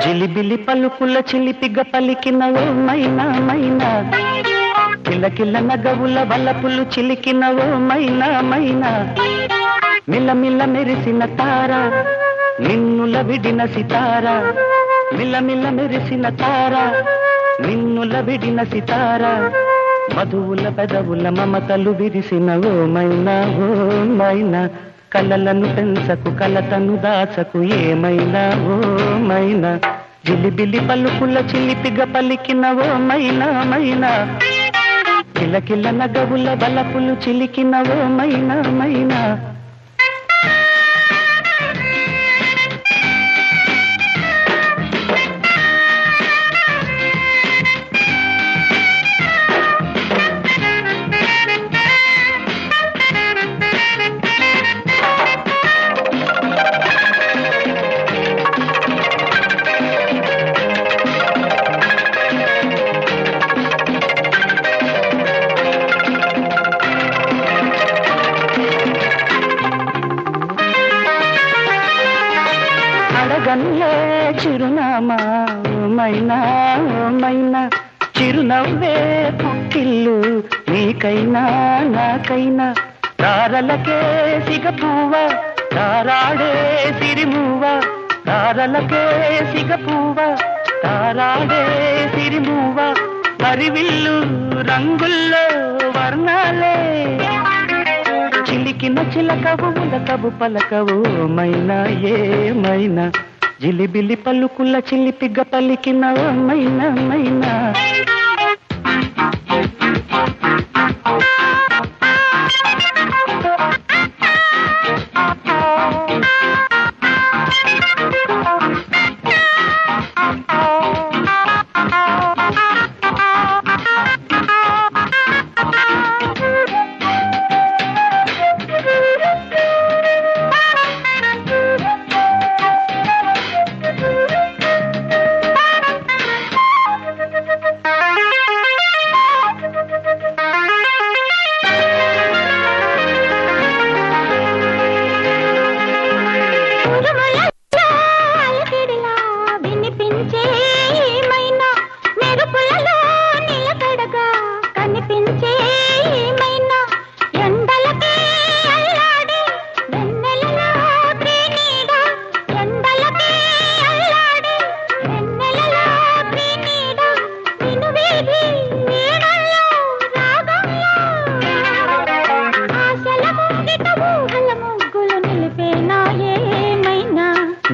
జిలిబిలి పలుకుల చిలిపిగ పలికిన ఓ మైనా మైనా, కిలకిల నగవుల వలపులు చిలికిన ఓ మైనా మైనా, మిలమిల మెరిసిన తార నిన్నుల విడిన సితార, మిలమిల మెరిసిన తార నిన్నుల విడిన సితార, మధువుల పెదవుల మమతలు విరిసిన ఓ మైనా ఓ మైనా, కలలను పెంచకు కలతను దాచకు ఏమైనా ఓ మైనా, జిలిబిలి పలుకుల చిలిపిగ పలికిన ఓ మైనా మైనా, కిలకిల నగవుల వలపులు చిలికిన ఓ మైనా మైనా. అడగన్లే చిరునామా మైనా మైనా, చిరునవ్వే పుట్టిల్లు నీకైనా నాకైనా, తారలకే సిగపువ్వ తారాడే సిరిమువ్వ, తారలకే సిగపువ్వ తారాడే సిరిమువ్వ, హరివిల్లు రంగుల్లో వర్ణాలే, చిలికిన చిలకవు ఉలకవు పలకవు మైనా ఏమైనా, జిలిబిలి పలుకుల చిలిపిగ పలికిన ఓ మైనా మైనా.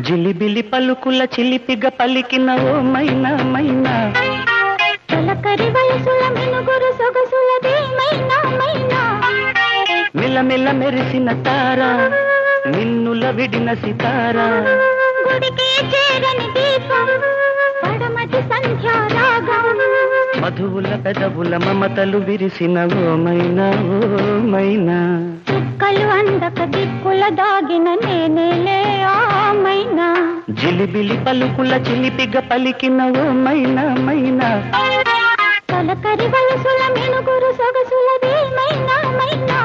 జిలిబిలి పలుకుల చిలిపిగ పలికిన ఓ మైనా మైనా, తలకరి వయసుల మినుగురు సొగసులదే మైనా మైనా, మిలమిల మెరిసిన తార నిన్నుల విడిన సితార, గుడికి చేరని దీపం పడమటి సంధ్యారాగం, మధువుల పెదవుల మమతలు విరిసిన ఓ మైనా ఓ మైనా, చుక్కలు అందక దిక్కుల దాగిన నేనేలే ఆ మైనా, జిలిబిలి పలుకుల చిలిపిగ పలికిన ఓ మైనా మైనా, తలకరి వయసుల మినుగురు సొగసులదే మైనా మైనా,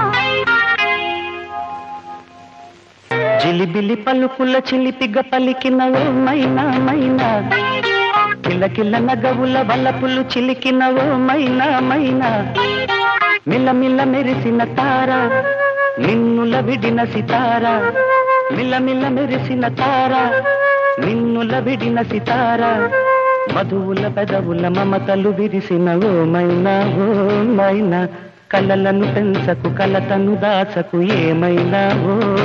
జిలిబిలి పలుకుల చిలిపిగ పలికిన ఓ మైనా మైనా, కిలకిల నగవుల వలపులు చిలికిన ఓ మైనా మైనా, మిలమిల మెరిసిన తార నిన్నుల విడిన సితార, మిలమిల మెరిసిన తార నిన్నుల విడిన సితార, మధువుల పెదవుల మమతలు విరిసిన ఓ మైనా ఓ మైనా, కలలను పెంచకు కలతను దాచకు ఏమైనా ఓ